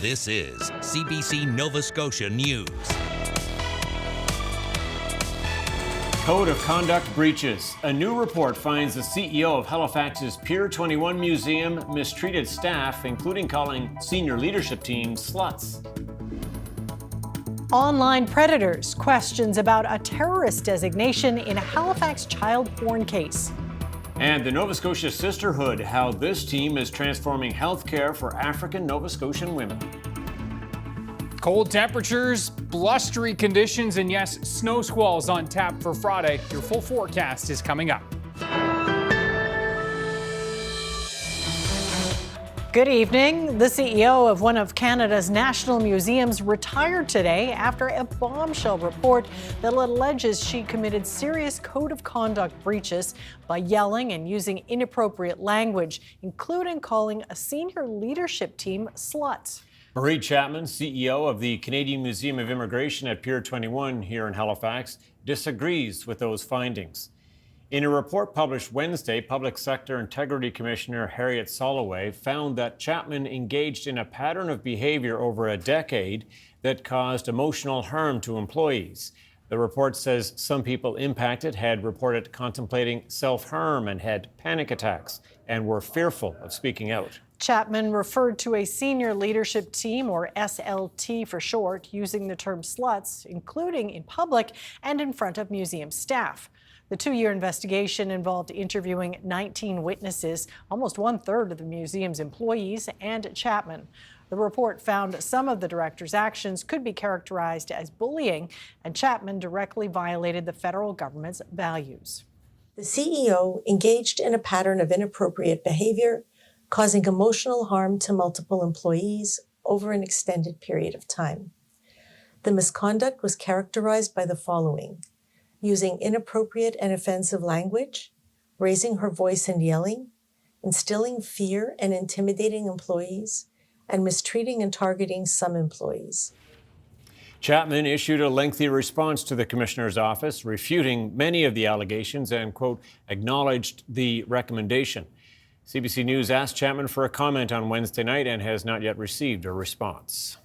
This is CBC Nova Scotia News. Code of conduct breaches. A new report finds the CEO of Halifax's Pier 21 Museum mistreated staff, including calling senior leadership team sluts. Online predators. Questions about a terrorist designation in a Halifax child porn case. And the Nova Scotia Sisterhood, how this team is transforming healthcare for African Nova Scotian women. Cold temperatures, blustery conditions, and yes, snow squalls on tap for Friday. Your full forecast is coming up. Good evening. The CEO of one of Canada's national museums retired today after a bombshell report that alleges she committed serious code of conduct breaches by yelling and using inappropriate language, including calling a senior leadership team sluts. Marie Chapman, CEO of the Canadian Museum of Immigration at Pier 21 here in Halifax, disagrees with those findings. In a report published Wednesday, Public Sector Integrity Commissioner Harriet Soloway found that Chapman engaged in a pattern of behavior over a decade that caused emotional harm to employees. The report says some people impacted had reported contemplating self-harm and had panic attacks and were fearful of speaking out. Chapman referred to a senior leadership team, or SLT for short, using the term sluts, including in public and in front of museum staff. The two-year investigation involved interviewing 19 witnesses, almost one-third of the museum's employees, and Chapman. The report found some of the director's actions could be characterized as bullying, and Chapman directly violated the federal government's values. The CEO engaged in a pattern of inappropriate behavior, causing emotional harm to multiple employees over an extended period of time. The misconduct was characterized by the following: using inappropriate and offensive language, raising her voice and yelling, instilling fear and intimidating employees, and mistreating and targeting some employees. Chapman issued a lengthy response to the Commissioner's office, refuting many of the allegations and, quote, acknowledged the recommendation. CBC News asked Chapman for a comment on Wednesday night and has not yet received a response.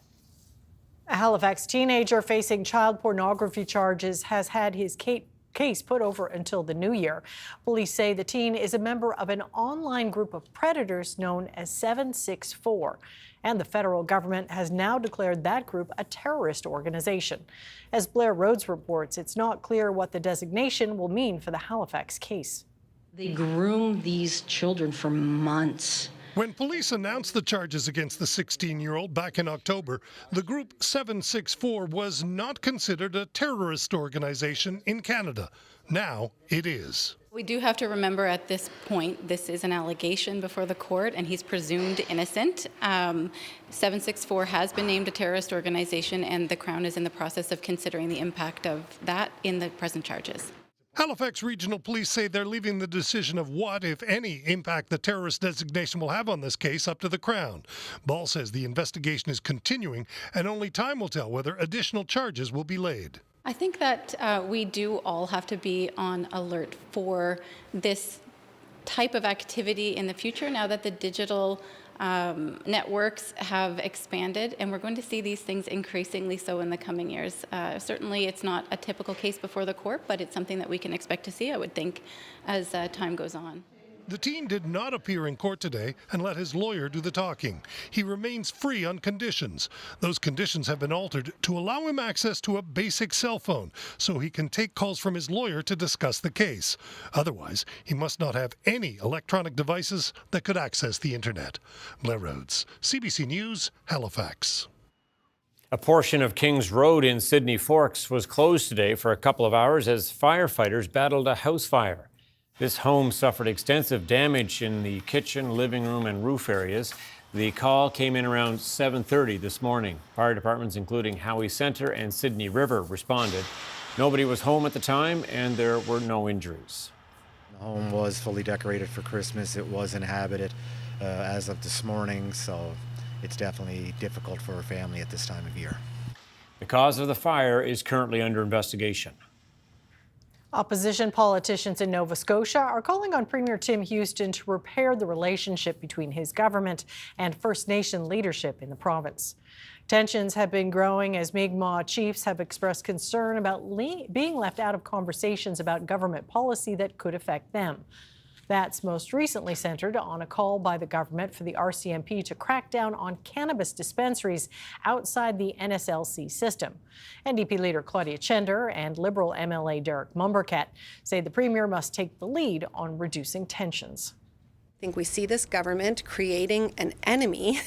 A Halifax teenager facing child pornography charges has had his case put over until the new year. Police say the teen is a member of an online group of predators known as 764. And the federal government has now declared that group a terrorist organization. As Blair Rhodes reports, it's not clear what the designation will mean for the Halifax case. They groom these children for months. When police announced the charges against the 16-year-old back in October, the group 764 was not considered a terrorist organization in Canada. Now it is. We do have to remember at this point, this is an allegation before the court and he's presumed innocent. 764 has been named a terrorist organization and the Crown is in the process of considering the impact of that in the present charges. Halifax Regional Police say they're leaving the decision of what, if any, impact the terrorist designation will have on this case up to the Crown. Ball says the investigation is continuing and only time will tell whether additional charges will be laid. I think that we do all have to be on alert for this type of activity in the future now that the digital networks have expanded, and we're going to see these things increasingly so in the coming years. Certainly it's not a typical case before the court, but it's something that we can expect to see, I would think, as time goes on. The teen did not appear in court today and let his lawyer do the talking. He remains free on conditions. Those conditions have been altered to allow him access to a basic cell phone so he can take calls from his lawyer to discuss the case. Otherwise, he must not have any electronic devices that could access the internet. Blair Rhodes, CBC News, Halifax. A portion of Kings Road in Sydney Forks was closed today for a couple of hours as firefighters battled a house fire. This home suffered extensive damage in the kitchen, living room, and roof areas. The call came in around 7:30 this morning. Fire departments, including Howe Centre and Sydney River, responded. Nobody was home at the time, and there were no injuries. The home was fully decorated for Christmas. It was inhabited as of this morning, so it's definitely difficult for a family at this time of year. The cause of the fire is currently under investigation. Opposition politicians in Nova Scotia are calling on Premier Tim Houston to repair the relationship between his government and First Nation leadership in the province. Tensions have been growing as Mi'kmaq chiefs have expressed concern about being left out of conversations about government policy that could affect them. That's most recently centered on a call by the government for the RCMP to crack down on cannabis dispensaries outside the NSLC system. NDP leader Claudia Chender and Liberal MLA Derek Mumbercat say the Premier must take the lead on reducing tensions. I think we see this government creating an enemy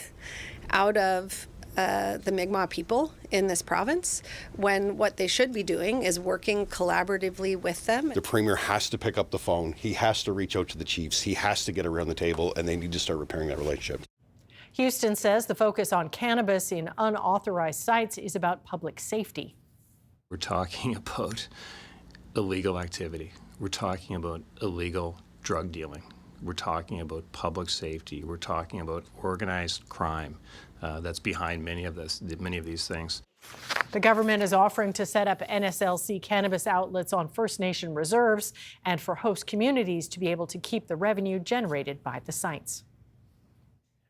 out of the Mi'kmaq people in this province, when what they should be doing is working collaboratively with them. The Premier has to pick up the phone. He has to reach out to the chiefs. He has to get around the table, and they need to start repairing that relationship. Houston says the focus on cannabis in unauthorized sites is about public safety. We're talking about illegal activity. We're talking about illegal drug dealing. We're talking about public safety. We're talking about organized crime that's behind many of these things. The government is offering to set up NSLC cannabis outlets on First Nation reserves and for host communities to be able to keep the revenue generated by the sites.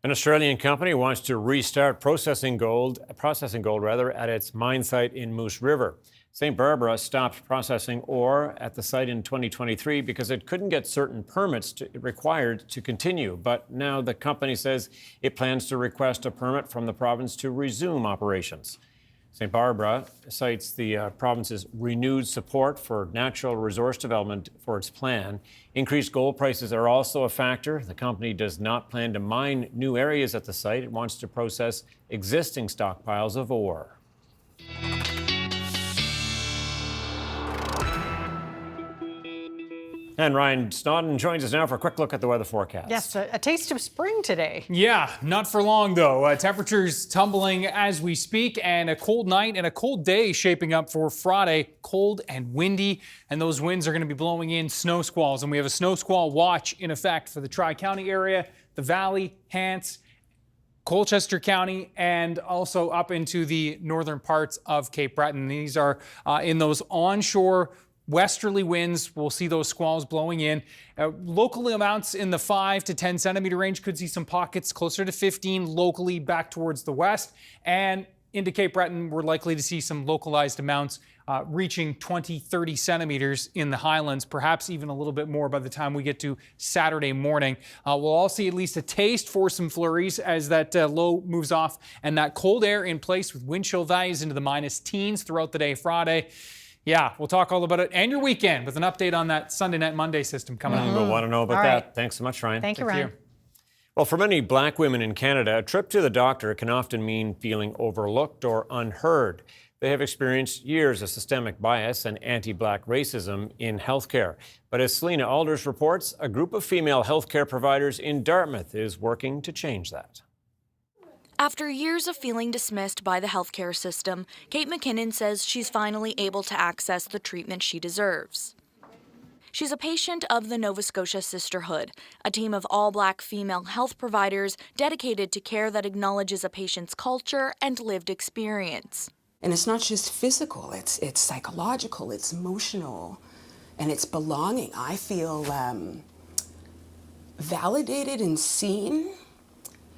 An Australian company wants to restart processing gold at its mine site in Moose River. St. Barbara stopped processing ore at the site in 2023 because it couldn't get certain permits required to continue. But now the company says it plans to request a permit from the province to resume operations. St. Barbara cites the province's renewed support for natural resource development for its plan. Increased gold prices are also a factor. The company does not plan to mine new areas at the site. It wants to process existing stockpiles of ore. And Ryan Snoddon joins us now for a quick look at the weather forecast. Yes, a taste of spring today. Yeah, not for long though. Temperatures tumbling as we speak, and a cold night and a cold day shaping up for Friday. Cold and windy, and those winds are going to be blowing in snow squalls. And we have a snow squall watch in effect for the Tri-County area, the Valley, Hants, Colchester County, and also up into the northern parts of Cape Breton. These are in those onshore westerly winds. We'll see those squalls blowing in. Local amounts in the 5 to 10 centimeter range. Could see some pockets closer to 15 locally back towards the west. And into Cape Breton, we're likely to see some localized amounts reaching 20, 30 centimeters in the highlands, perhaps even a little bit more by the time we get to Saturday morning. We'll all see at least a taste for some flurries as that low moves off and that cold air in place with wind chill values into the minus teens throughout the day Friday. Yeah, we'll talk all about it and your weekend with an update on that Sunday night Monday system coming up. We'll want to know about that. Thanks so much, Ryan. Thank you, Ryan. Well, for many Black women in Canada, a trip to the doctor can often mean feeling overlooked or unheard. They have experienced years of systemic bias and anti-Black racism in healthcare. But as Selena Alders reports, a group of female healthcare providers in Dartmouth is working to change that. After years of feeling dismissed by the healthcare system, Kate McKinnon says she's finally able to access the treatment she deserves. She's a patient of the Nova Scotia Sisterhood, a team of all-Black female health providers dedicated to care that acknowledges a patient's culture and lived experience. And it's not just physical, it's psychological, it's emotional, and it's belonging. I feel validated and seen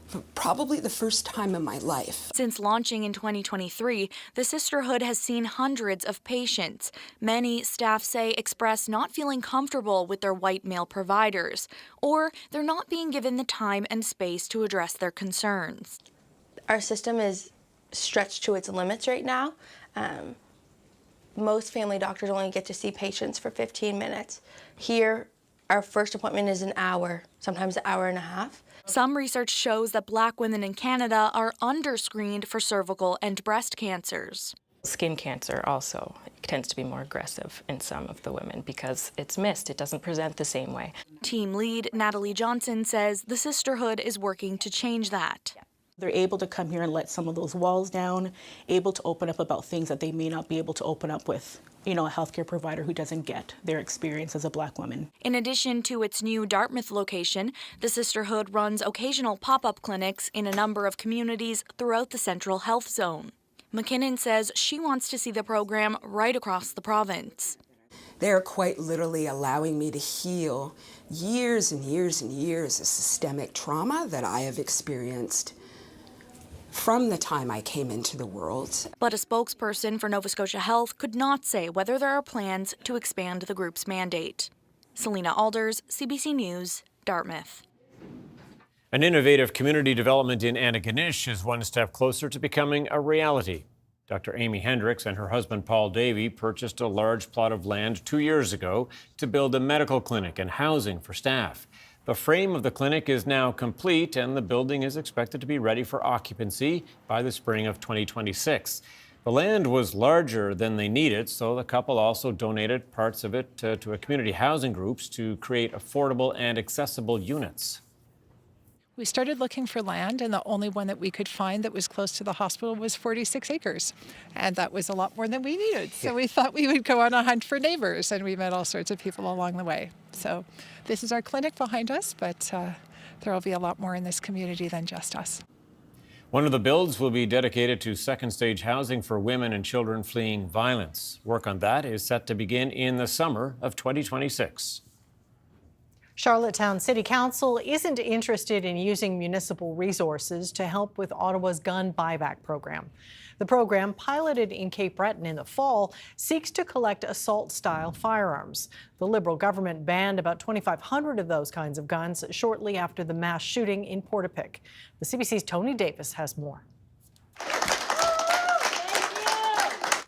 for probably the first time in my life. Since launching in 2023, the Sisterhood has seen hundreds of patients. Many, staff say, express not feeling comfortable with their white male providers, or they're not being given the time and space to address their concerns. Our system is stretched to its limits right now. Most family doctors only get to see patients for 15 minutes. Here, our first appointment is an hour, sometimes an hour and a half. Some research shows that Black women in Canada are underscreened for cervical and breast cancers. Skin cancer also tends to be more aggressive in some of the women because it's missed. It doesn't present the same way. Team lead Natalie Johnson says the Sisterhood is working to change that. They're able to come here and let some of those walls down, able to open up about things that they may not be able to open up with, a healthcare provider who doesn't get their experience as a Black woman. In addition to its new Dartmouth location, the Sisterhood runs occasional pop-up clinics in a number of communities throughout the Central Health Zone. McKinnon says she wants to see the program right across the province. They're quite literally allowing me to heal years and years and years of systemic trauma that I have experienced from the time I came into the world. But a spokesperson for Nova Scotia Health could not say whether there are plans to expand the group's mandate. Selena Alders, CBC News, Dartmouth. An innovative community development in Antigonish is one step closer to becoming a reality. Dr. Amy Hendricks and her husband Paul Davey purchased a large plot of land 2 years ago to build a medical clinic and housing for staff. The frame of the clinic is now complete, and the building is expected to be ready for occupancy by the spring of 2026. The land was larger than they needed, so the couple also donated parts of it to a community housing groups to create affordable and accessible units. We started looking for land, and the only one that we could find that was close to the hospital was 46 acres. And that was a lot more than we needed. So we thought we would go on a hunt for neighbors, and we met all sorts of people along the way. So this is our clinic behind us, but there will be a lot more in this community than just us. One of the builds will be dedicated to second stage housing for women and children fleeing violence. Work on that is set to begin in the summer of 2026. Charlottetown City Council isn't interested in using municipal resources to help with Ottawa's gun buyback program. The program, piloted in Cape Breton in the fall, seeks to collect assault-style firearms. The Liberal government banned about 2,500 of those kinds of guns shortly after the mass shooting in Portapique. The CBC's Tony Davis has more.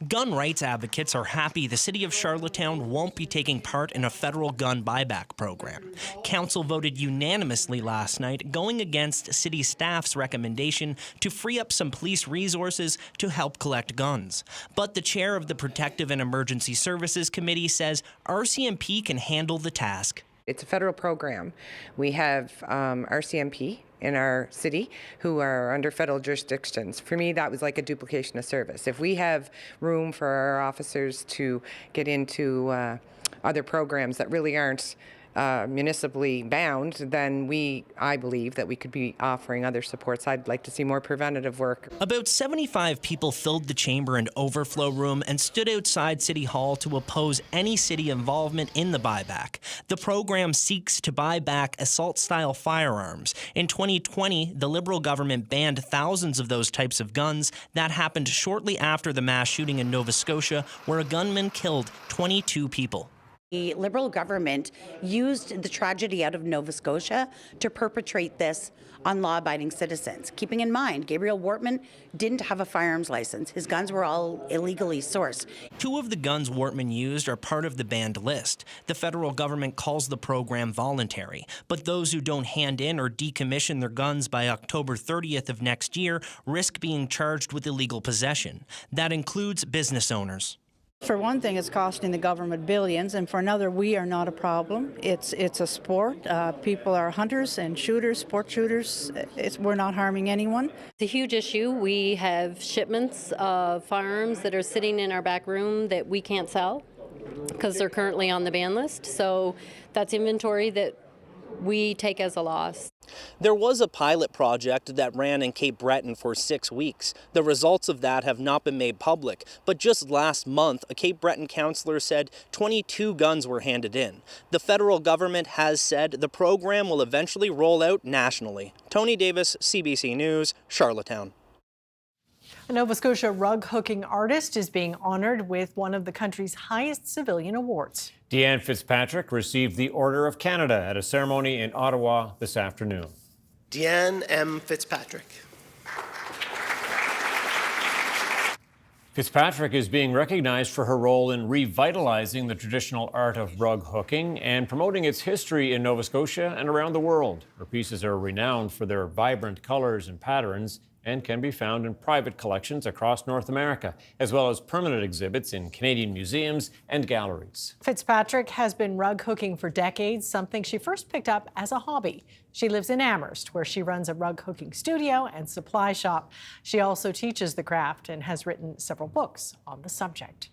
Gun rights advocates are happy the city of Charlottetown won't be taking part in a federal gun buyback program. Council voted unanimously last night, going against city staff's recommendation to free up some police resources to help collect guns. But the chair of the Protective and Emergency Services Committee says RCMP can handle the task. It's a federal program. We have RCMP in our city who are under federal jurisdictions. For me, that was like a duplication of service. If we have room for our officers to get into other programs that really aren't municipally bound, then I believe that we could be offering other supports. I'd like to see more preventative work. About 75 people filled the chamber and overflow room and stood outside City Hall to oppose any city involvement in the buyback. The program seeks to buy back assault-style firearms. In 2020, the Liberal government banned thousands of those types of guns. That happened shortly after the mass shooting in Nova Scotia, where a gunman killed 22 people. The Liberal government used the tragedy out of Nova Scotia to perpetrate this on law-abiding citizens. Keeping in mind, Gabriel Wortman didn't have a firearms license. His guns were all illegally sourced. 2 of the guns Wortman used are part of the banned list. The federal government calls the program voluntary, but those who don't hand in or decommission their guns by October 30th of next year risk being charged with illegal possession. That includes business owners. For one thing, it's costing the government billions, and for another, we are not a problem. It's a sport. People are hunters and shooters, sport shooters. We're not harming anyone. It's a huge issue. We have shipments of firearms that are sitting in our back room that we can't sell because they're currently on the ban list. So that's inventory that we take as a loss. There was a pilot project that ran in Cape Breton for 6 weeks. The results of that have not been made public, but just last month, a Cape Breton councillor said 22 guns were handed in. The federal government has said the program will eventually roll out nationally. Tony Davis, CBC News, Charlottetown. A Nova Scotia rug hooking artist is being honored with one of the country's highest civilian awards. Deanne Fitzpatrick received the Order of Canada at a ceremony in Ottawa this afternoon. Deanne M. Fitzpatrick. Fitzpatrick is being recognized for her role in revitalizing the traditional art of rug hooking and promoting its history in Nova Scotia and around the world. Her pieces are renowned for their vibrant colors and patterns and can be found in private collections across North America, as well as permanent exhibits in Canadian museums and galleries. Fitzpatrick has been rug hooking for decades, something she first picked up as a hobby. She lives in Amherst, where she runs a rug hooking studio and supply shop. She also teaches the craft and has written several books on the subject.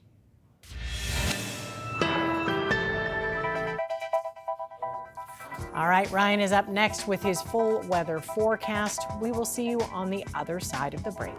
All right, Ryan is up next with his full weather forecast. We will see you on the other side of the break.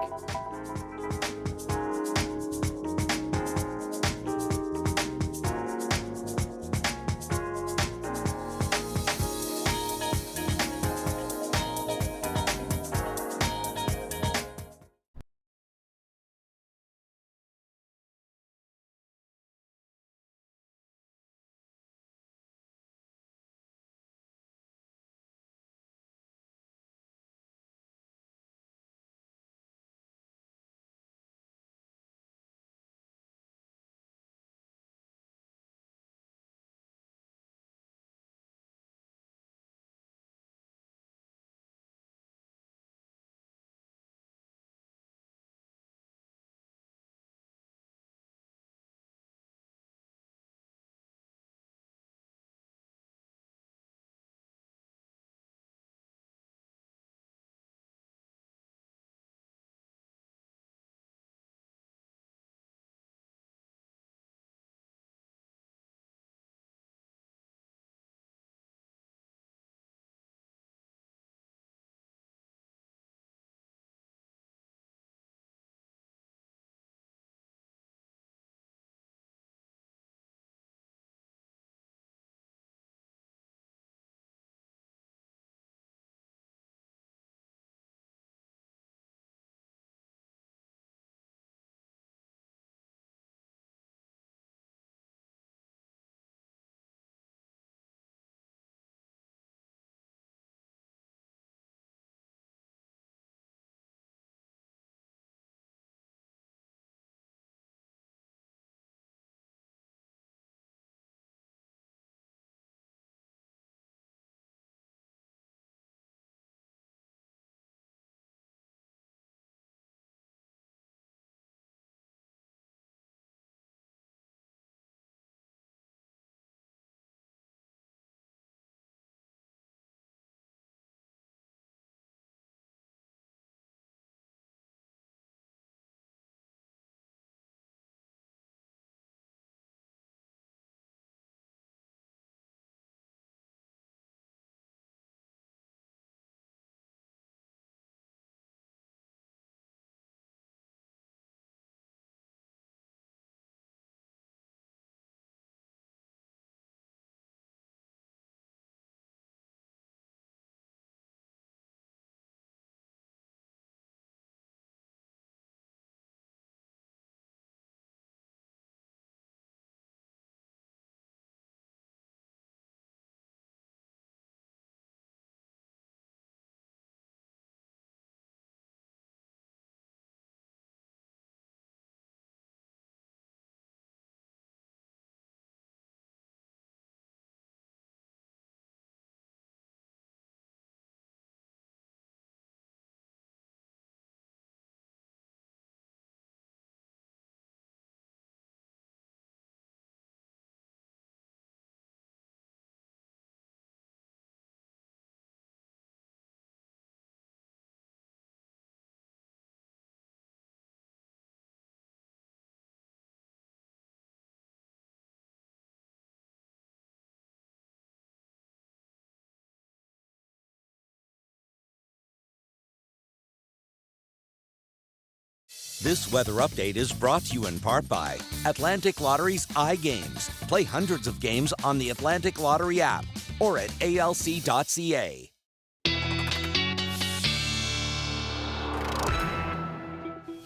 This weather update is brought to you in part by Atlantic Lottery's iGames. Play hundreds of games on the Atlantic Lottery app or at alc.ca.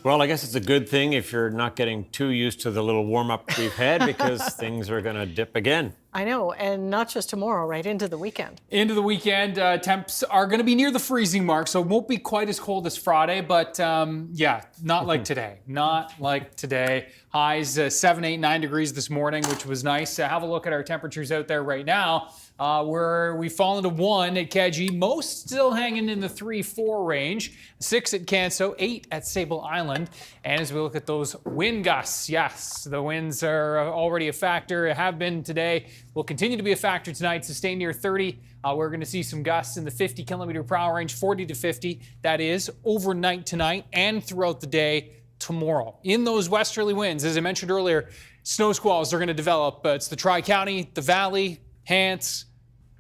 Well, I guess it's a good thing if you're not getting too used to the little warm-up we've had because things are going to dip again. I know, and not just tomorrow, right into the weekend. Into the weekend, temps are going to be near the freezing mark, so it won't be quite as cold as Friday, but yeah, not like today. Not like today. Highs 7, 8, 9 degrees this morning, which was nice. Have a look at our temperatures out there right now. Where we've fallen to 1 at Keji, most still hanging in the 3-4 range, 6 at Canso, 8 at Sable Island. And as we look at those wind gusts, yes, the winds are already a factor, have been today, will continue to be a factor tonight, sustain near 30. We're going to see some gusts in the 50 kilometer per hour range, 40 to 50. That is overnight tonight and throughout the day tomorrow. In those westerly winds, as I mentioned earlier, snow squalls are going to develop. It's the Tri-County, the Valley, Hants,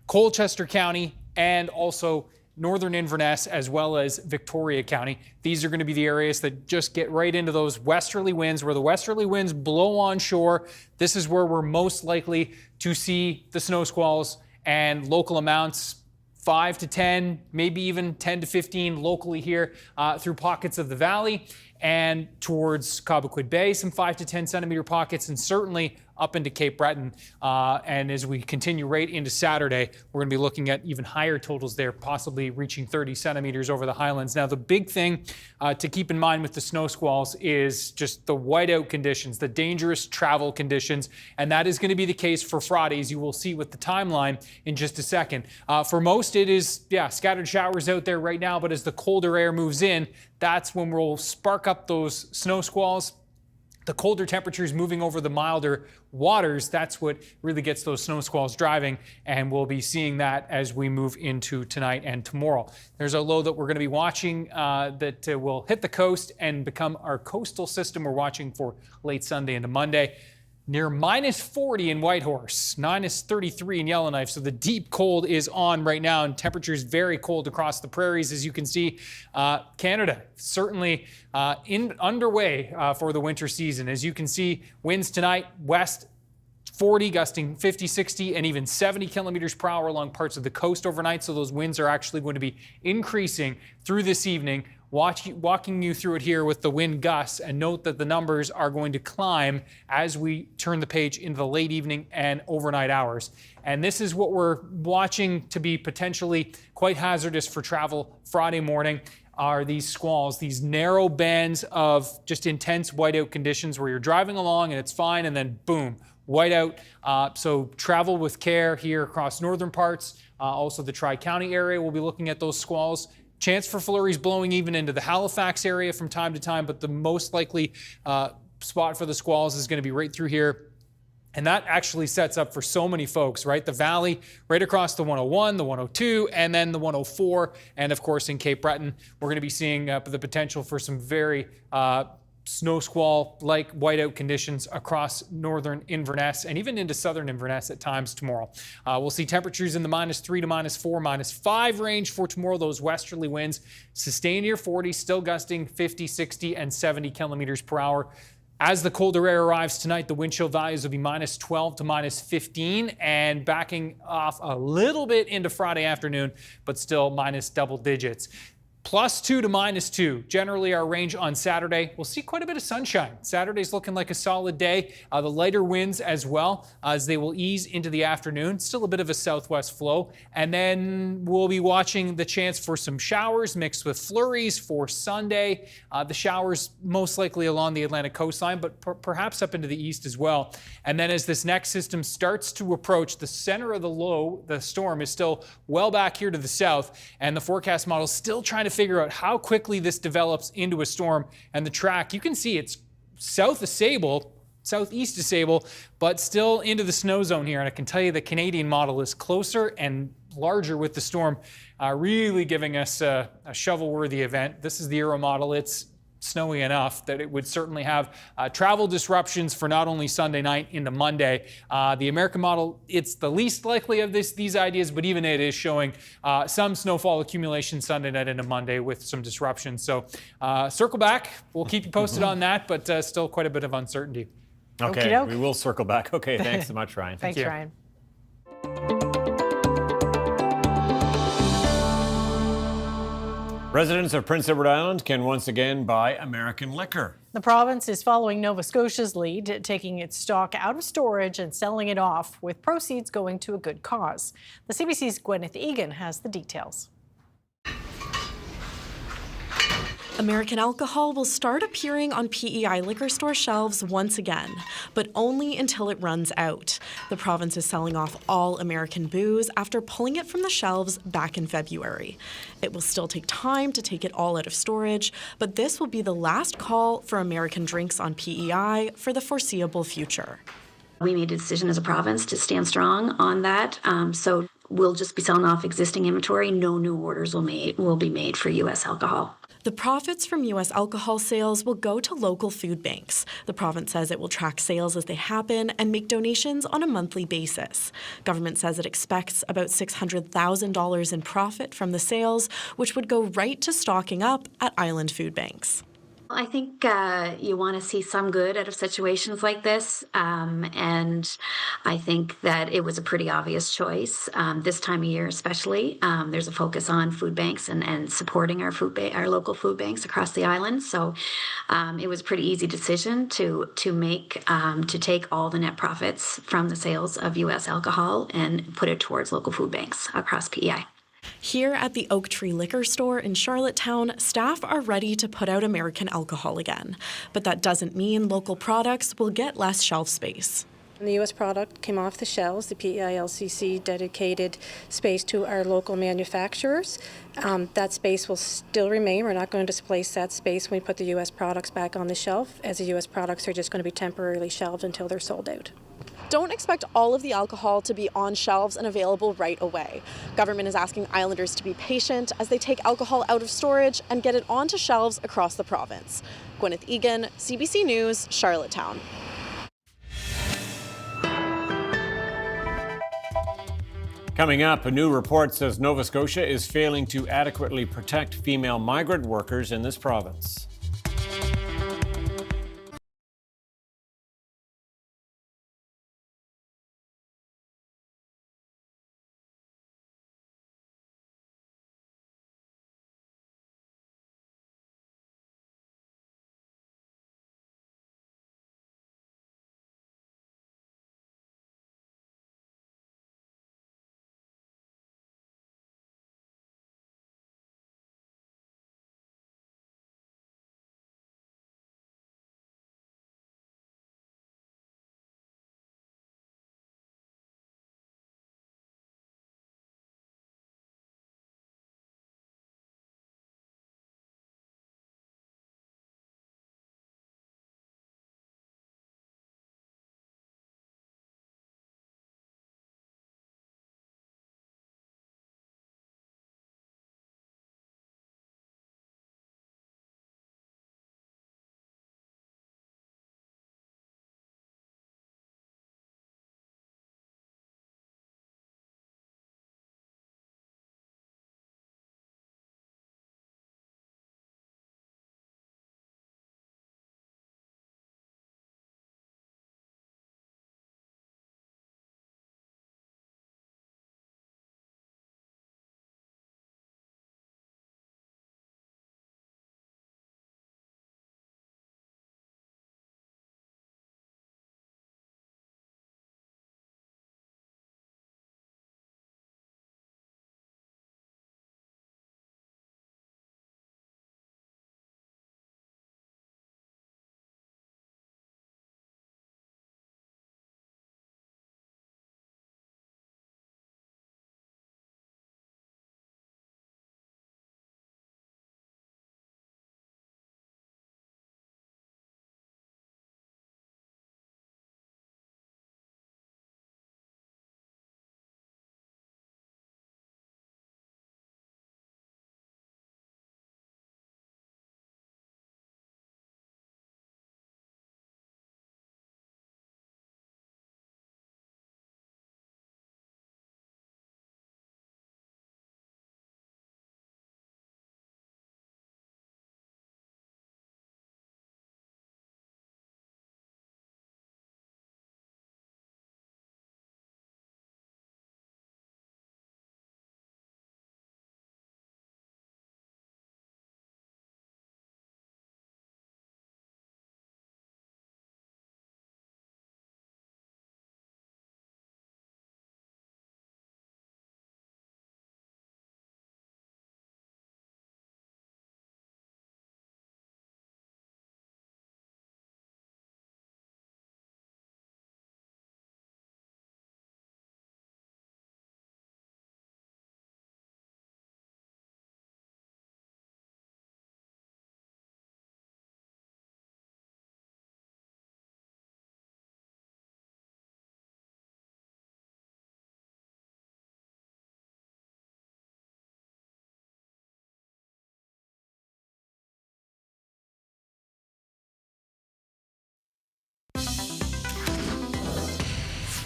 Colchester County, and also northern Inverness, as well as Victoria County. These are going to be the areas that just get right into those westerly winds, where the westerly winds blow onshore. This is where we're most likely to see the snow squalls and local amounts, 5 to 10, maybe even 10 to 15 locally here through pockets of the valley and towards Cobequid Bay, some 5 to 10 centimeter pockets, and certainly up into Cape Breton. And as we continue right into Saturday, we're going to be looking at even higher totals there, possibly reaching 30 centimeters over the highlands. Now, the big thing to keep in mind with the snow squalls is just the whiteout conditions, the dangerous travel conditions, and that is going to be the case for Friday, as you will see with the timeline in just a second. For most, it is, scattered showers out there right now, but as the colder air moves in, that's when we'll spark up those snow squalls. The colder temperatures moving over the milder waters, that's what really gets those snow squalls driving, and we'll be seeing that as we move into tonight and tomorrow. There's a low that we're going to be watching that will hit the coast and become our coastal system. We're watching for late Sunday into Monday. Near minus 40 in Whitehorse, minus 33 in Yellowknife. So the deep cold is on right now, and temperatures very cold across the prairies, as you can see. Canada certainly underway for the winter season. As you can see, winds tonight west 40, gusting 50, 60, and even 70 kilometers per hour along parts of the coast overnight. So those winds are actually going to be increasing through this evening. Walking you through it here with the wind gusts, and note that the numbers are going to climb as we turn the page into the late evening and overnight hours. And this is what we're watching to be potentially quite hazardous for travel Friday morning, are these squalls, these narrow bands of just intense whiteout conditions where you're driving along and it's fine, and then boom, whiteout. So travel with care here across northern parts. Also the Tri-County area, we'll be looking at those squalls. Chance for flurries blowing even into the Halifax area from time to time, but the most likely spot for the squalls is going to be right through here. And that actually sets up for so many folks, right? The valley, right across the 101, the 102, and then the 104. And of course, in Cape Breton, we're going to be seeing the potential for some very snow squall-like whiteout conditions across northern Inverness and even into southern Inverness at times tomorrow. We'll see temperatures in the minus 3 to minus 4, minus 5 range for tomorrow. Those westerly winds sustain near 40, still gusting 50, 60, and 70 kilometers per hour. As the colder air arrives tonight, the wind chill values will be minus 12 to minus 15 and backing off a little bit into Friday afternoon, but still minus double digits. Plus 2 to minus 2, generally our range on Saturday. We'll see quite a bit of sunshine. Saturday's looking like a solid day. The lighter winds as well, as they will ease into the afternoon. Still a bit of a southwest flow. And then we'll be watching the chance for some showers mixed with flurries for Sunday. The showers most likely along the Atlantic coastline, but perhaps up into the east as well. And then as this next system starts to approach the center of the low, the storm is still well back here to the south, and the forecast model is still trying to figure out how quickly this develops into a storm. And the track, you can see it's south of Sable, southeast of Sable, but still into the snow zone here. And I can tell you the Canadian model is closer and larger with the storm, really giving us a shovel-worthy event. This is the Euro model. It's snowy enough that it would certainly have travel disruptions for not only Sunday night into Monday. The American model, it's the least likely of these ideas, but even it is showing some snowfall accumulation Sunday night into Monday with some disruptions. So circle back. We'll keep you posted on that, but still quite a bit of uncertainty. Okay, Okey-doke. we will circle back. Okay, thanks so much, Ryan. Thanks, Ryan. Residents of Prince Edward Island can once again buy American liquor. The province is following Nova Scotia's lead, taking its stock out of storage and selling it off, with proceeds going to a good cause. The CBC's Gwyneth Egan has the details. American alcohol will start appearing on PEI liquor store shelves once again, but only until it runs out. The province is selling off all American booze after pulling it from the shelves back in February. It will still take time to take it all out of storage, but this will be the last call for American drinks on PEI for the foreseeable future. We made a decision as a province to stand strong on that, so we'll just be selling off existing inventory. No new orders will be made for U.S. alcohol. The profits from U.S. alcohol sales will go to local food banks. The province says it will track sales as they happen and make donations on a monthly basis. Government says it expects about $600,000 in profit from the sales, which would go right to stocking up at island food banks. I think you want to see some good out of situations like this, and I think that it was a pretty obvious choice this time of year, especially. There's a focus on food banks and supporting our local food banks across the island. So it was a pretty easy decision to make to take all the net profits from the sales of U.S. alcohol and put it towards local food banks across PEI. Here at the Oak Tree Liquor Store in Charlottetown, staff are ready to put out American alcohol again. But that doesn't mean local products will get less shelf space. When the U.S. product came off the shelves, the PEI-LCC dedicated space to our local manufacturers. That space will still remain. We're not going to displace that space when we put the U.S. products back on the shelf, as the U.S. products are just going to be temporarily shelved until they're sold out. Don't expect all of the alcohol to be on shelves and available right away. Government is asking islanders to be patient as they take alcohol out of storage and get it onto shelves across the province. Gwyneth Egan, CBC News, Charlottetown. Coming up, a new report says Nova Scotia is failing to adequately protect female migrant workers in this province.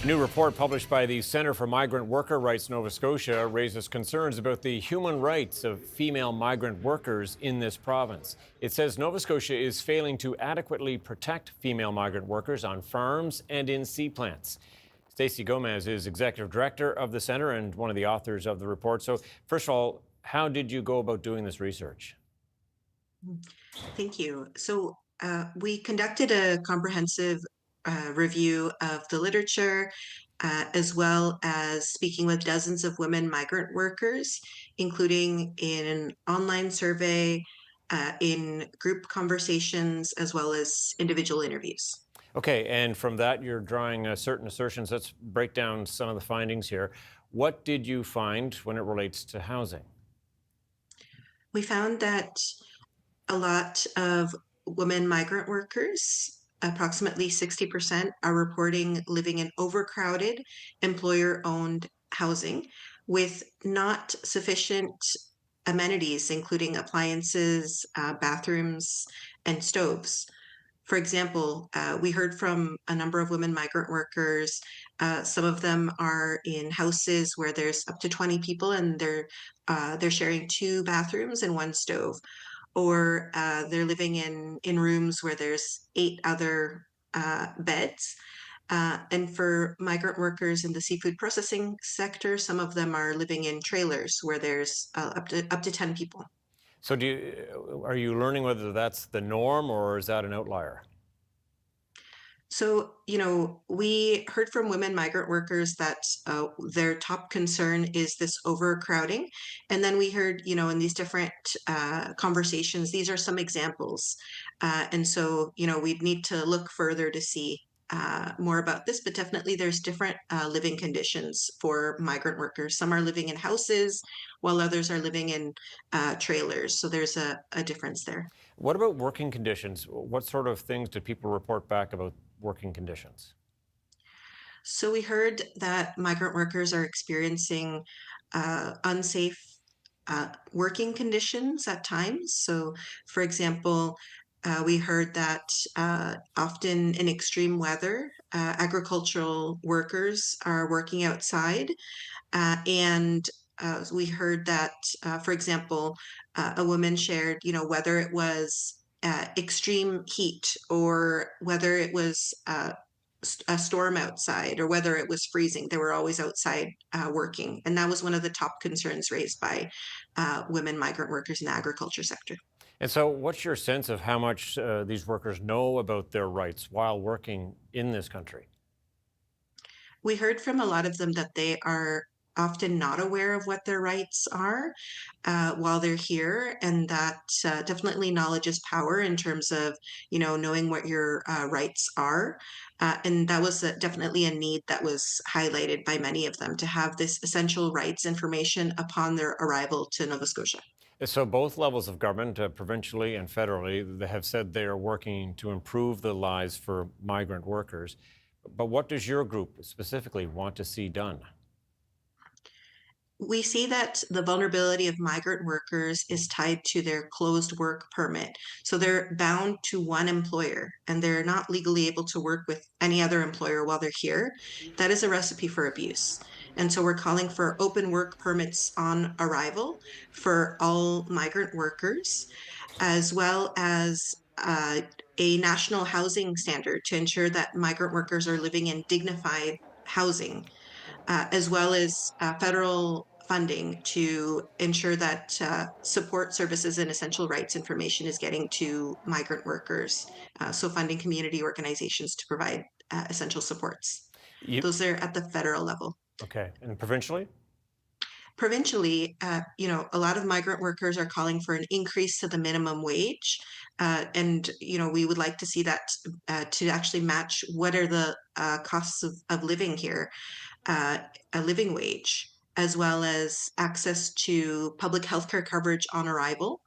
new report published by the Centre for Migrant Worker Rights Nova Scotia raises concerns about the human rights of female migrant workers in this province. It says Nova Scotia is failing to adequately protect female migrant workers on farms and in sea plants. Stacey Gomez is executive director of the centre and one of the authors of the report. So first of all, how did you go about doing this research? Thank you. So we conducted a comprehensive review of the literature, as well as speaking with dozens of women migrant workers, including in an online survey, in group conversations, as well as individual interviews. Okay, and from that, you're drawing certain assertions. Let's break down some of the findings here. What did you find when it relates to housing? We found that a lot of women migrant workers, approximately 60%, are reporting living in overcrowded, employer-owned housing with not sufficient amenities, including appliances, bathrooms, and stoves. For example, we heard from a number of women migrant workers. Some of them are in houses where there's up to 20 people, and they're sharing 2 bathrooms and 1 stove. Or they're living in rooms where there's 8 other beds. And for migrant workers in the seafood processing sector, some of them are living in trailers where there's up to 10 people. So are you learning whether that's the norm or is that an outlier? So, we heard from women migrant workers that their top concern is this overcrowding. And then we heard, in these different conversations, these are some examples. And so, we'd need to look further to see more about this, but definitely there's different living conditions for migrant workers. Some are living in houses while others are living in trailers. So there's a difference there. What about working conditions? What sort of things did people report back about working conditions? So we heard that migrant workers are experiencing unsafe working conditions at times. So, for example, we heard that often in extreme weather, agricultural workers are working outside. And we heard that, for example, a woman shared, whether it was extreme heat or whether it was a storm outside or whether it was freezing, they were always outside working. And that was one of the top concerns raised by women migrant workers in the agriculture sector. And so what's your sense of how much these workers know about their rights while working in this country? We heard from a lot of them that they are often not aware of what their rights are while they're here, and that definitely knowledge is power in terms of knowing what your rights are, and that was definitely a need that was highlighted by many of them, to have this essential rights information upon their arrival to Nova Scotia. So both levels of government, provincially and federally, they have said they are working to improve the lives for migrant workers. But what does your group specifically want to see done? We see that the vulnerability of migrant workers is tied to their closed work permit. So they're bound to one employer and they're not legally able to work with any other employer while they're here. That is a recipe for abuse. And so we're calling for open work permits on arrival for all migrant workers, as well as a national housing standard to ensure that migrant workers are living in dignified housing, as well as federal funding to ensure that support services and essential rights information is getting to migrant workers. So funding community organizations to provide essential supports. Those are at the federal level. Okay, and provincially? Provincially, a lot of migrant workers are calling for an increase to the minimum wage. And, we would like to see that to actually match what are the costs of living here, a living wage, as well as access to public healthcare coverage on arrival,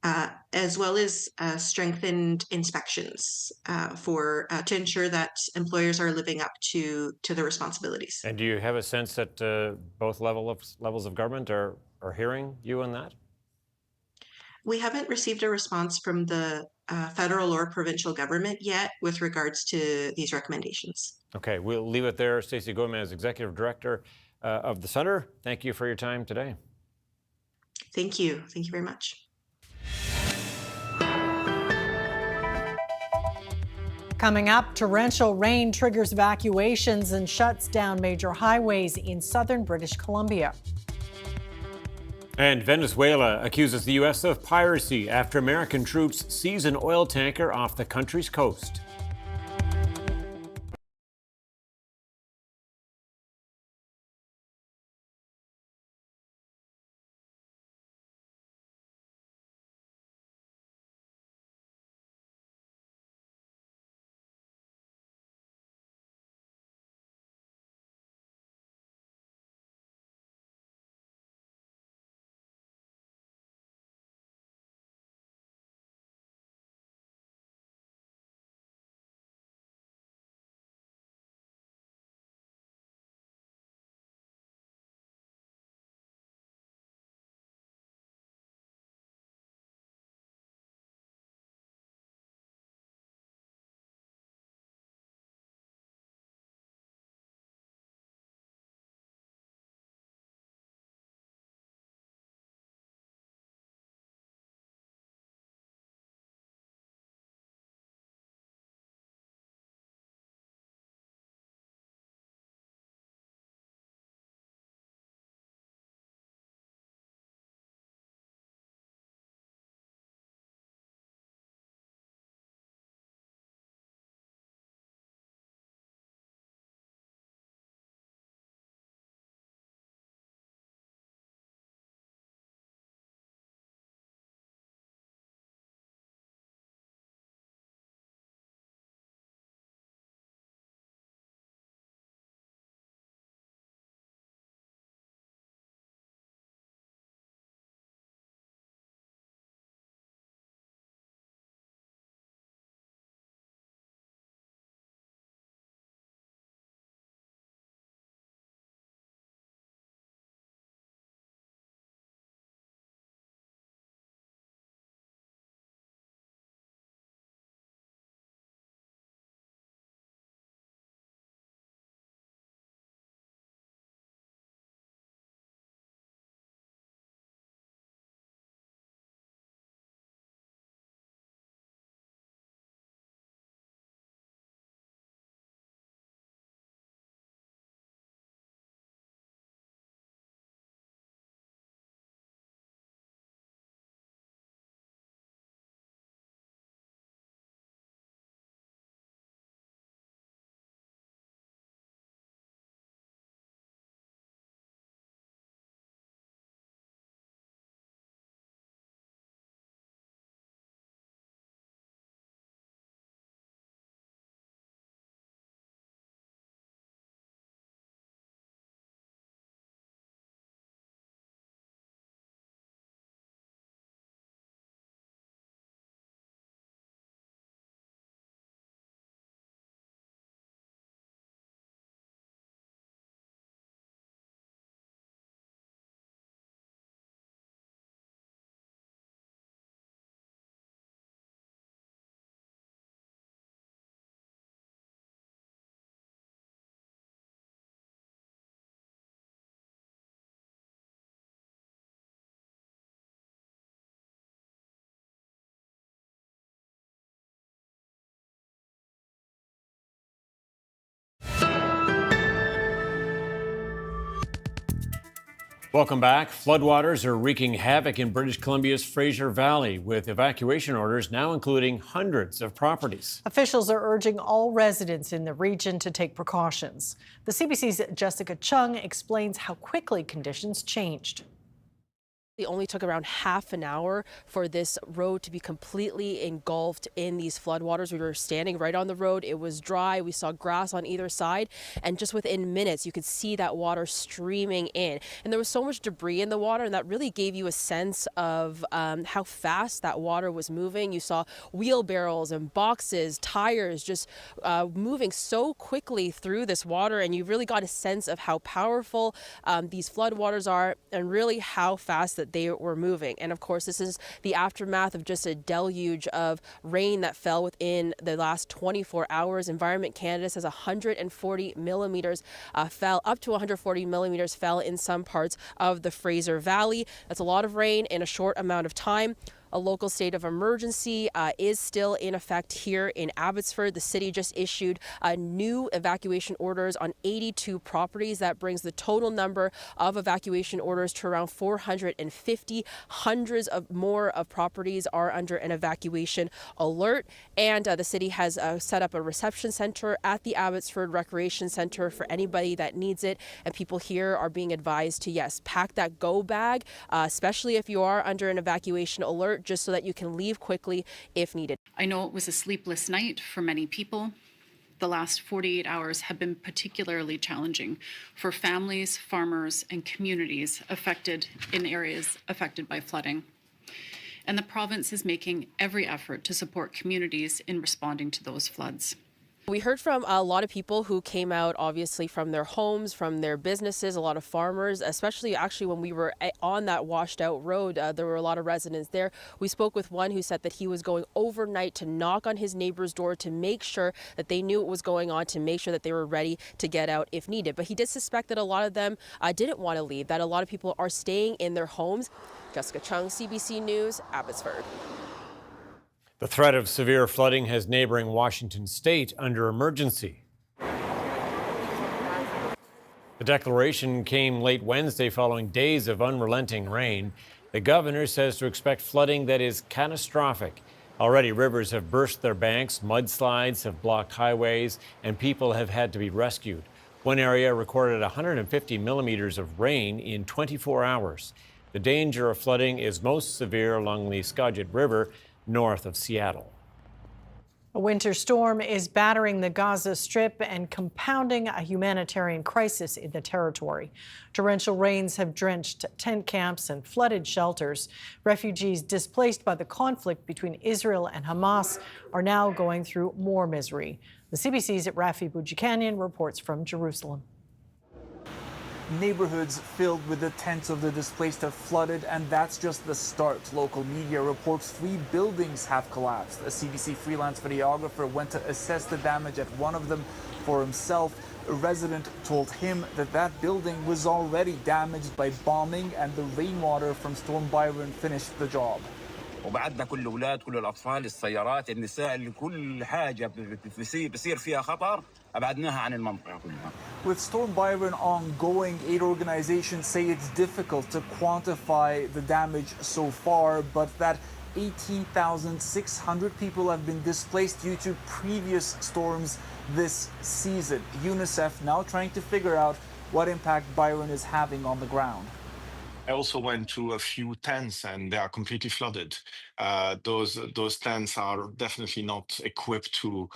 as well as strengthened inspections to ensure that employers are living up to their responsibilities. And do you have a sense that both levels of government are hearing you on that? We haven't received a response from the federal or provincial government yet with regards to these recommendations. Okay, we'll leave it there. Stacey Gomez, Executive Director of the Center, thank you for your time today. Thank you. Thank you very much. Coming up, torrential rain triggers evacuations and shuts down major highways in southern British Columbia. And Venezuela accuses the U.S. of piracy after American troops seize an oil tanker off the country's coast. Welcome back. Floodwaters are wreaking havoc in British Columbia's Fraser Valley, with evacuation orders now including hundreds of properties. Officials are urging all residents in the region to take precautions. The CBC's Jessica Chung explains how quickly conditions changed. It only took around half an hour for this road to be completely engulfed in these floodwaters. We were standing right on the road. It was dry. We saw grass on either side. And just within minutes, you could see that water streaming in. And there was so much debris in the water, and that really gave you a sense of how fast that water was moving. You saw wheelbarrows and boxes, tires just moving so quickly through this water. And you really got a sense of how powerful these floodwaters are, and really how fast that that they were moving. And of course, this is the aftermath of just a deluge of rain that fell within the last 24 hours. Environment Canada says 140 millimeters fell, up to 140 millimeters fell in some parts of the Fraser Valley. That's a lot of rain in a short amount of time. A local state of emergency is still in effect here in Abbotsford. The city just issued new evacuation orders on 82 properties. That brings the total number of evacuation orders to around 450. Hundreds of more of properties are under an evacuation alert. And the city has set up a reception center at the Abbotsford Recreation Center for anybody that needs it. And people here are being advised to, yes, pack that go bag, especially if you are under an evacuation alert, just so that you can leave quickly if needed. I know it was a sleepless night for many people. The last 48 hours have been particularly challenging for families, farmers, and communities affected in areas affected by flooding. And the province is making every effort to support communities in responding to those floods. We heard from a lot of people who came out, obviously, from their homes, from their businesses, a lot of farmers, especially actually when we were on that washed out road, there were a lot of residents there. We spoke with one who said that he was going overnight to knock on his neighbor's door to make sure that they knew what was going on, to make sure that they were ready to get out if needed. But he did suspect that a lot of them didn't want to leave, that a lot of people are staying in their homes. Jessica Chung, CBC News, Abbotsford. The threat of severe flooding has neighboring Washington state under emergency. The declaration came late Wednesday following days of unrelenting rain. The governor says to expect flooding that is catastrophic. Already rivers have burst their banks, mudslides have blocked highways, and people have had to be rescued. One area recorded 150 millimeters of rain in 24 hours. The danger of flooding is most severe along the Skagit River, north of Seattle. A winter storm is battering the Gaza Strip and compounding a humanitarian crisis in the territory. Torrential rains have drenched tent camps and flooded shelters. Refugees displaced by the conflict between Israel and Hamas are now going through more misery. The CBC's Rafi Boudjikanian reports from Jerusalem. Neighborhoods filled with the tents of the displaced have flooded, and that's just the start. Local media reports 3 buildings have collapsed. A CBC freelance videographer went to assess the damage at one of them for himself. A resident told him that that building was already damaged by bombing, and the rainwater from Storm Byron finished the job. وبعدنا كل الأولاد كل الأطفال السيارات النساء اللي كل حاجة بصير فيها خطر أبعدناها عن المنطقة كلها. With Storm Byron ongoing, aid organizations say it's difficult to quantify the damage so far, but that 18,600 people have been displaced due to previous storms this season. UNICEF now trying to figure out what impact Byron is having on the ground. I also went to a few tents and they are completely flooded. Those tents are definitely not equipped to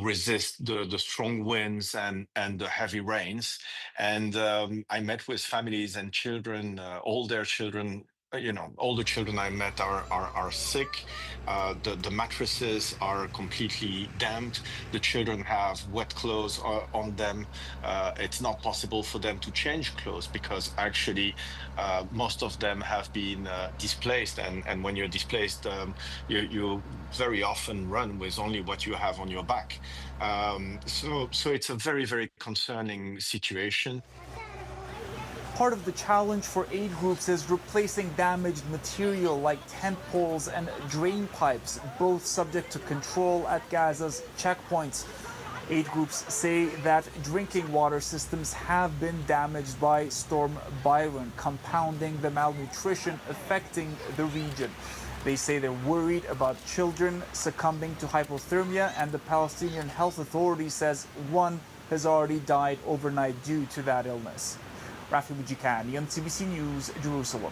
resist the strong winds and the heavy rains. And I met with families and children, all their children. All the children I met are sick. The mattresses are completely damped. The children have wet clothes on them. It's not possible for them to change clothes because actually most of them have been displaced. And when you're displaced, you very often run with only what you have on your back. So it's a very, very concerning situation. Part of the challenge for aid groups is replacing damaged material like tent poles and drain pipes, both subject to control at Gaza's checkpoints. Aid groups say that drinking water systems have been damaged by Storm Byron, compounding the malnutrition affecting the region. They say they're worried about children succumbing to hypothermia, and the Palestinian Health Authority says one has already died overnight due to that illness. Rafi Boudjikanian, CBC News, Jerusalem.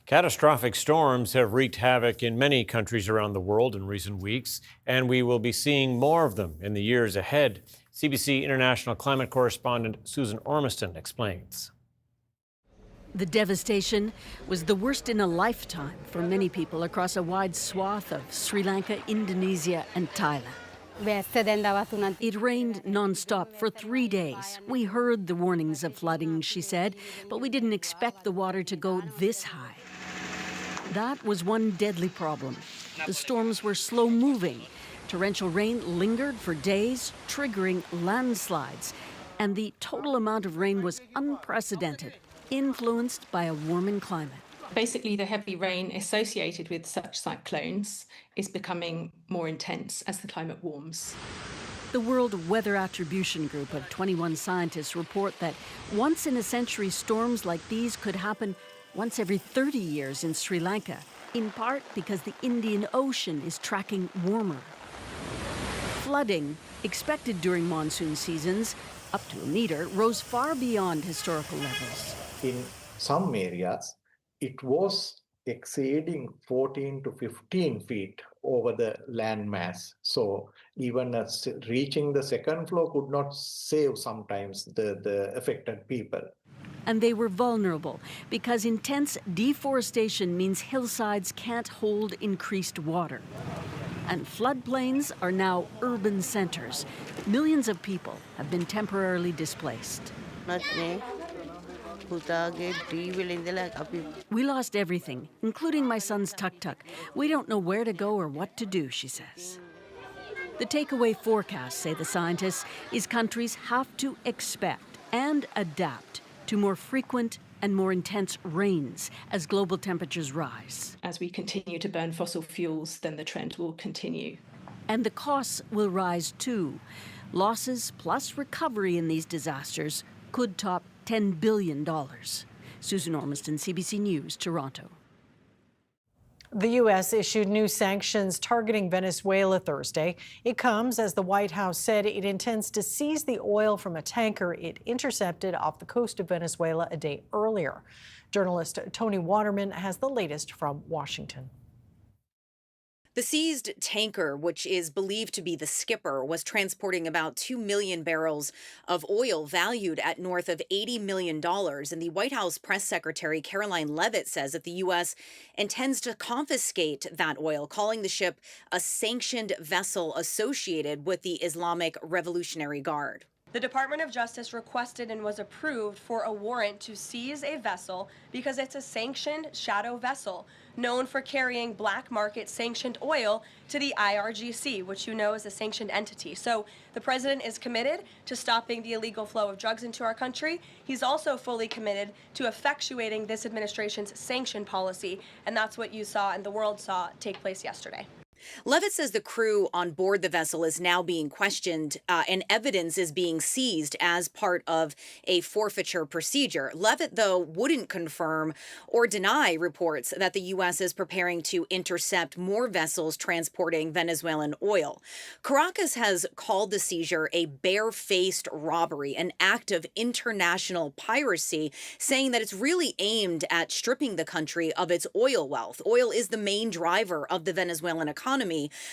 Catastrophic storms have wreaked havoc in many countries around the world in recent weeks, and we will be seeing more of them in the years ahead. CBC International Climate Correspondent Susan Ormiston explains. The devastation was the worst in a lifetime for many people across a wide swath of Sri Lanka, Indonesia, and Thailand. It rained nonstop for 3 days. We heard the warnings of flooding, she said, but we didn't expect the water to go this high. That was one deadly problem. The storms were slow moving. Torrential rain lingered for days, triggering landslides. And the total amount of rain was unprecedented, influenced by a warming climate. Basically, the heavy rain associated with such cyclones is becoming more intense as the climate warms. The World Weather Attribution Group of 21 scientists report that once-in-a-century storms like these could happen once every 30 years in Sri Lanka, in part because the Indian Ocean is tracking warmer. Flooding, expected during monsoon seasons, up to a meter, rose far beyond historical levels. In some areas, it was exceeding 14 to 15 feet over the land mass. So even reaching the second floor could not save sometimes the affected people. And they were vulnerable because intense deforestation means hillsides can't hold increased water. And floodplains are now urban centers. Millions of people have been temporarily displaced. We lost everything, including my son's tuk-tuk. We don't know where to go or what to do, she says. The takeaway forecasts, say the scientists, is countries have to expect and adapt to more frequent and more intense rains as global temperatures rise. As we continue to burn fossil fuels, then the trend will continue. And the costs will rise too. Losses plus recovery in these disasters could top $10 billion. Susan Ormiston, CBC News, Toronto. The U.S. issued new sanctions targeting Venezuela Thursday. It comes as the White House said it intends to seize the oil from a tanker it intercepted off the coast of Venezuela a day earlier. Journalist Tony Waterman has the latest from Washington. The seized tanker, which is believed to be the skipper, was transporting about 2 million barrels of oil valued at north of $80 million. And the White House press secretary Caroline Leavitt says that the U.S. intends to confiscate that oil, calling the ship a sanctioned vessel associated with the Islamic Revolutionary Guard. The Department of Justice requested and was approved for a warrant to seize a vessel because it's a sanctioned shadow vessel known for carrying black market sanctioned oil to the IRGC, which you know is a sanctioned entity. So the president is committed to stopping the illegal flow of drugs into our country. He's also fully committed to effectuating this administration's sanction policy, and that's what you saw and the world saw take place yesterday. Leavitt says the crew on board the vessel is now being questioned and evidence is being seized as part of a forfeiture procedure. Leavitt, though, wouldn't confirm or deny reports that the U.S. is preparing to intercept more vessels transporting Venezuelan oil. Caracas has called the seizure a barefaced robbery, an act of international piracy, saying that it's really aimed at stripping the country of its oil wealth. Oil is the main driver of the Venezuelan economy.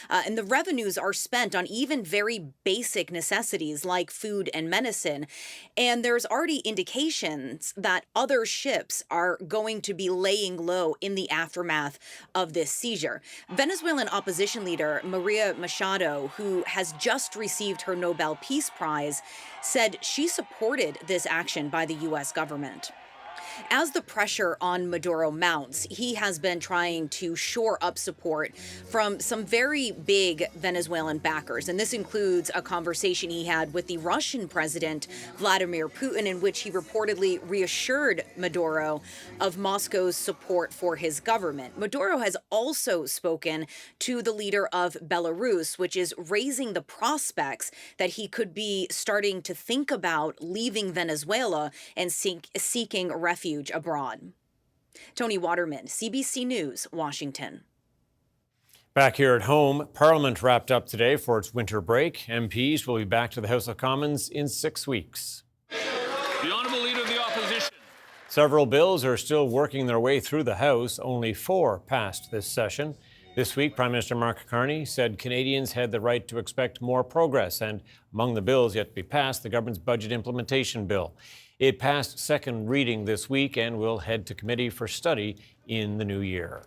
And the revenues are spent on even very basic necessities like food and medicine. And there's already indications that other ships are going to be laying low in the aftermath of this seizure. Venezuelan opposition leader Maria Machado, who has just received her Nobel Peace Prize, said she supported this action by the U.S. government. As the pressure on Maduro mounts, he has been trying to shore up support from some very big Venezuelan backers. And this includes a conversation he had with the Russian president, Vladimir Putin, in which he reportedly reassured Maduro of Moscow's support for his government. Maduro has also spoken to the leader of Belarus, which is raising the prospects that he could be starting to think about leaving Venezuela and seeking refuge abroad. Tony Waterman, CBC News, Washington. Back here at home, Parliament wrapped up today for its winter break. MPs will be back to the House of Commons in 6 weeks. The Honourable Leader of the Opposition. Several bills are still working their way through the House. Only 4 passed this session. This week, Prime Minister Mark Carney said Canadians had the right to expect more progress. And among the bills yet to be passed, the government's budget implementation bill. It passed second reading this week and will head to committee for study in the new year.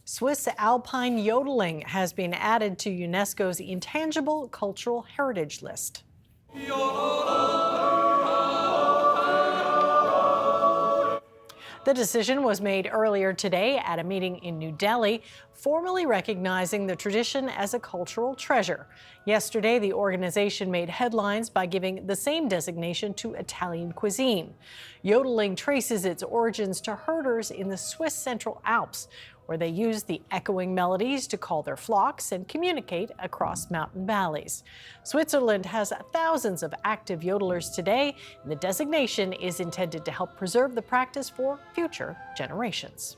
Swiss alpine yodeling has been added to UNESCO's Intangible Cultural Heritage List. The decision was made earlier today at a meeting in New Delhi, formally recognizing the tradition as a cultural treasure. Yesterday, the organization made headlines by giving the same designation to Italian cuisine. Yodeling traces its origins to herders in the Swiss Central Alps, where they use the echoing melodies to call their flocks and communicate across mountain valleys. Switzerland has thousands of active yodelers today, and the designation is intended to help preserve the practice for future generations.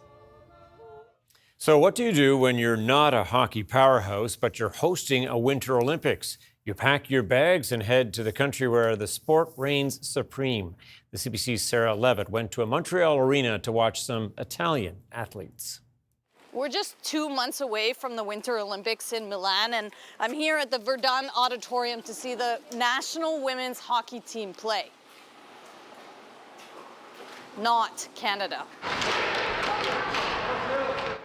So what do you do when you're not a hockey powerhouse, but you're hosting a Winter Olympics? You pack your bags and head to the country where the sport reigns supreme. The CBC's Sarah Levitt went to a Montreal arena to watch some Italian athletes. We're just 2 months away from the Winter Olympics in Milan, and I'm here at the Verdun Auditorium to see the national women's hockey team play. Not Canada.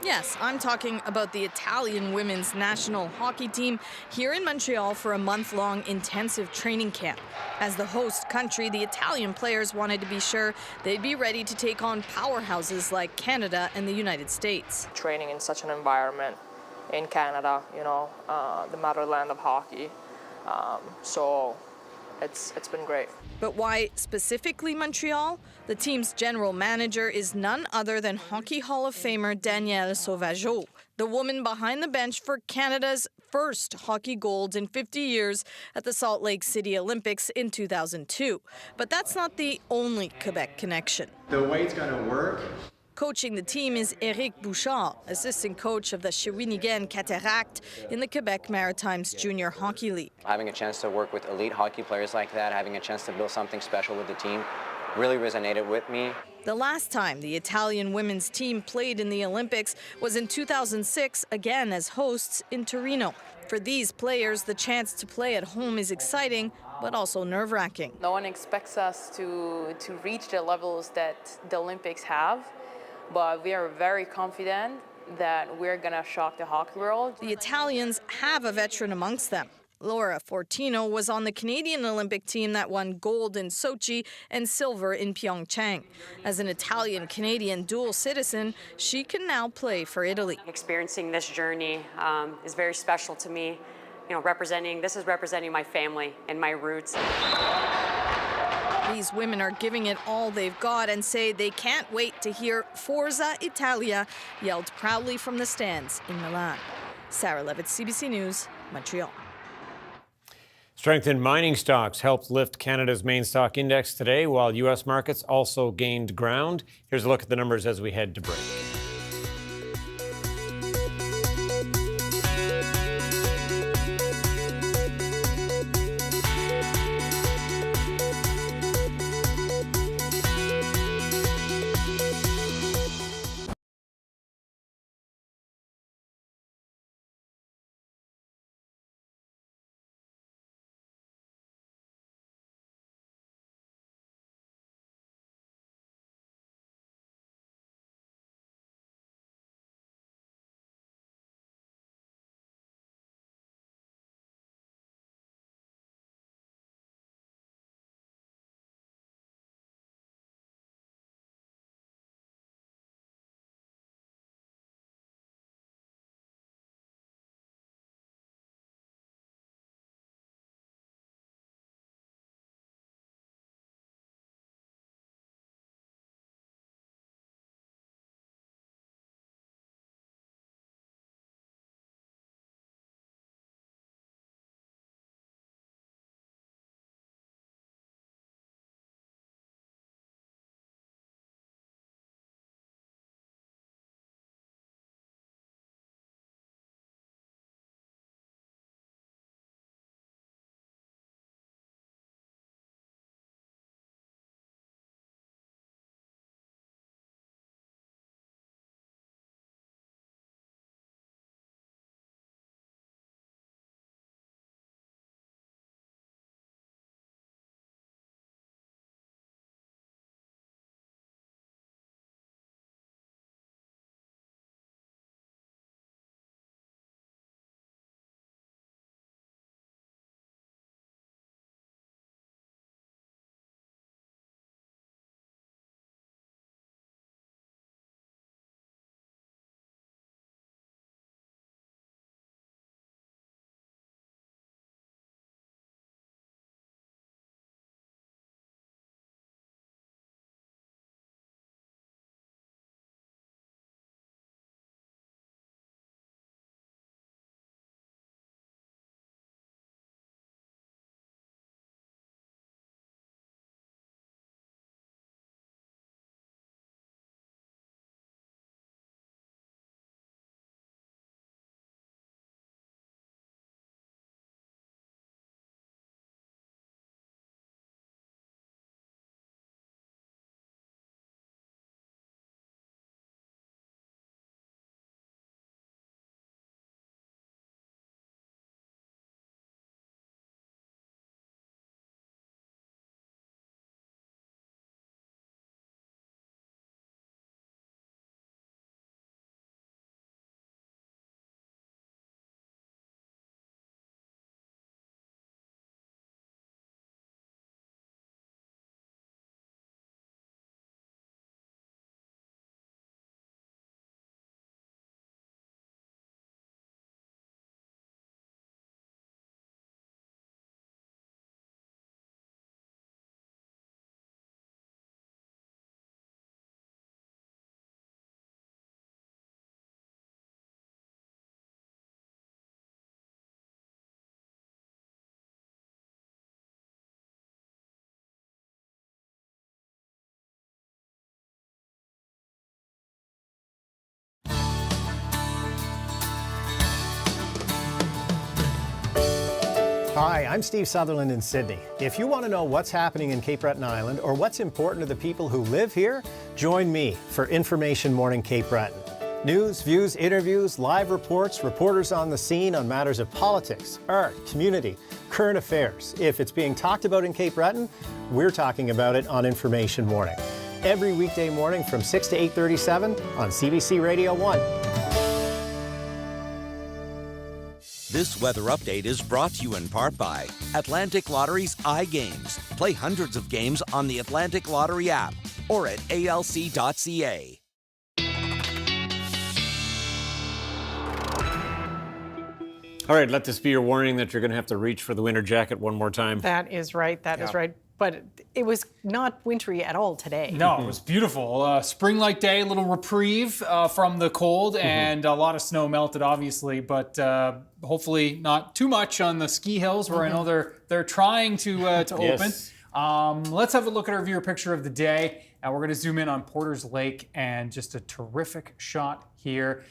Yes, I'm talking about the Italian women's national hockey team here in Montreal for a month-long intensive training camp. As the host country, the Italian players wanted to be sure they'd be ready to take on powerhouses like Canada and the United States. Training in such an environment in Canada, the motherland of hockey, so it's been great. But why specifically Montreal? The team's general manager is none other than Hockey Hall of Famer Danielle Sauvageau, the woman behind the bench for Canada's first hockey gold in 50 years at the Salt Lake City Olympics in 2002. But that's not the only Quebec connection. The way it's going to work. Coaching the team is Éric Bouchard, assistant coach of the Shawinigan Cataract in the Quebec Maritimes Junior Hockey League. Having a chance to work with elite hockey players like that, having a chance to build something special with the team, really resonated with me. The last time the Italian women's team played in the Olympics was in 2006, again as hosts in Torino. For these players, the chance to play at home is exciting, but also nerve-wracking. No one expects us to reach the levels that the Olympics have, but we are very confident that we're going to shock the hockey world. The Italians have a veteran amongst them. Laura Fortino was on the Canadian Olympic team that won gold in Sochi and silver in Pyeongchang. As an Italian-Canadian dual citizen, she can now play for Italy. Experiencing this journey is very special to me. This is representing my family and my roots. These women are giving it all they've got and say they can't wait to hear Forza Italia yelled proudly from the stands in Milan. Sarah Levitt, CBC News, Montreal. Strength in mining stocks helped lift Canada's main stock index today, while U.S. markets also gained ground. Here's a look at the numbers as we head to break. Hi, I'm Steve Sutherland in Sydney. If you want to know what's happening in Cape Breton Island or what's important to the people who live here, join me for Information Morning Cape Breton. News, views, interviews, live reports, reporters on the scene on matters of politics, art, community, current affairs. If it's being talked about in Cape Breton, we're talking about it on Information Morning. Every weekday morning from 6 to 8:37 on CBC Radio 1. This weather update is brought to you in part by Atlantic Lottery's iGames. Play hundreds of games on the Atlantic Lottery app or at alc.ca. All right, let this be your warning that you're going to have to reach for the winter jacket one more time. That is right. That is right. But it was not wintry at all today. No, it was beautiful. Spring-like day, a little reprieve from the cold, and a lot of snow melted, obviously, but hopefully not too much on the ski hills, where I know they're trying to open. Yes. Let's have a look at our viewer picture of the day. We're going to zoom in on Porter's Lake, and just a terrific shot here.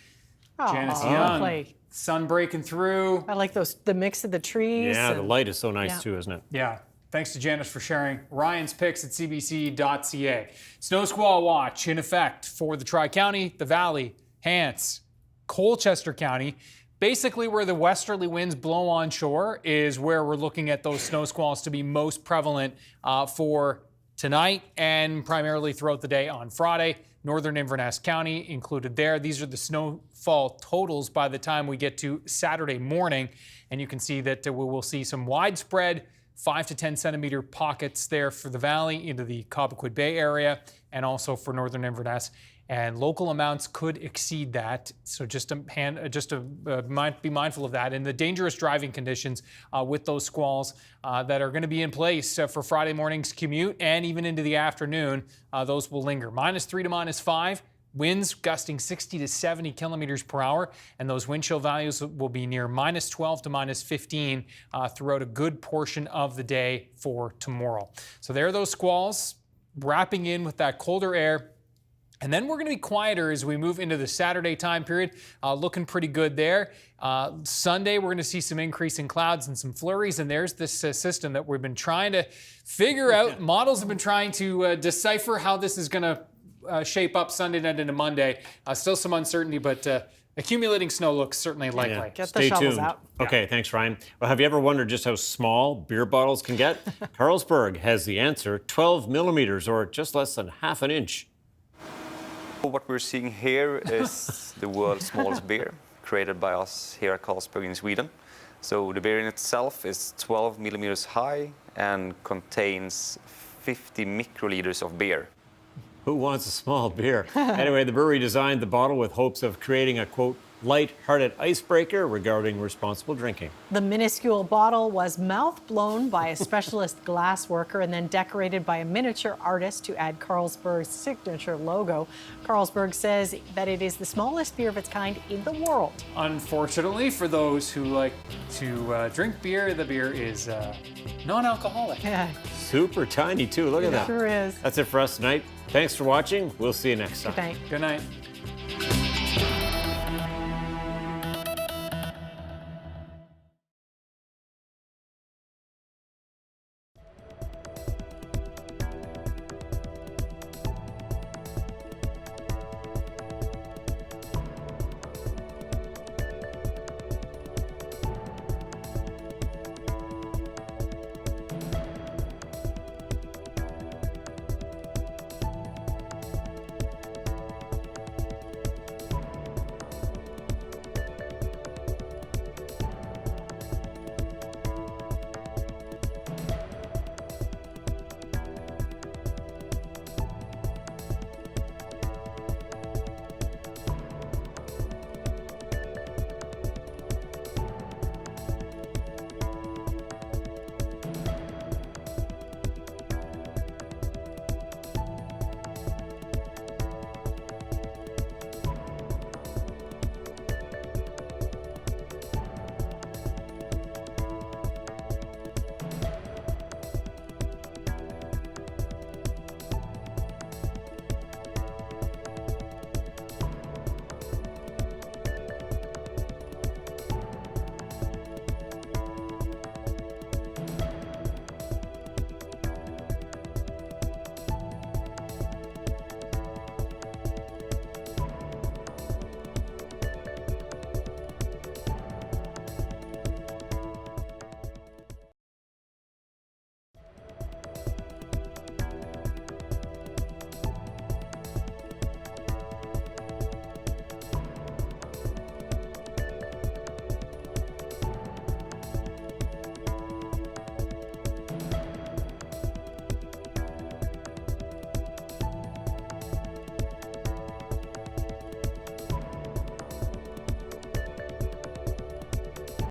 Janice Young, sun breaking through. I like the mix of the trees. Yeah, the light is so nice too, isn't it? Yeah. Thanks to Janice for sharing. Ryan's picks at cbc.ca. Snow squall watch in effect for the Tri-County, the Valley, Hants, Colchester County. Basically where the westerly winds blow onshore is where we're looking at those snow squalls to be most prevalent for tonight and primarily throughout the day on Friday. Northern Inverness County included there. These are the snowfall totals by the time we get to Saturday morning. And you can see that we will see some widespread 5 to 10 centimeter pockets there for the valley into the Cobequid Bay area and also for Northern Inverness. And local amounts could exceed that. So just to be mindful of that. And the dangerous driving conditions with those squalls that are going to be in place for Friday morning's commute and even into the afternoon, those will linger. -3 to -5. Winds gusting 60 to 70 kilometers per hour, and those wind chill values will be near -12 to -15 throughout a good portion of the day for tomorrow. So there are those squalls wrapping in with that colder air. And then we're going to be quieter as we move into the Saturday time period, looking pretty good there. Sunday, we're going to see some increase in clouds and some flurries, and there's this system that we've been trying to figure out. Models have been trying to decipher how this is going to shape up Sunday night into Monday. Still some uncertainty, but accumulating snow looks certainly likely. Yeah. Get the shovels out. Okay, thanks, Ryan. Well, have you ever wondered just how small beer bottles can get? Carlsberg has the answer, 12 millimeters, or just less than half an inch. What we're seeing here is the world's smallest beer, created by us here at Carlsberg in Sweden. So the beer in itself is 12 millimeters high and contains 50 microliters of beer. Who wants a small beer? Anyway, the brewery designed the bottle with hopes of creating a, quote, light-hearted icebreaker regarding responsible drinking. The minuscule bottle was mouth-blown by a specialist glass worker and then decorated by a miniature artist to add Carlsberg's signature logo. Carlsberg says that it is the smallest beer of its kind in the world. Unfortunately, for those who like to drink beer, the beer is non-alcoholic. Yeah. Super tiny, too. Look at that. Sure is. That's it for us tonight. Thanks for watching. We'll see you next time. Good night. Good night.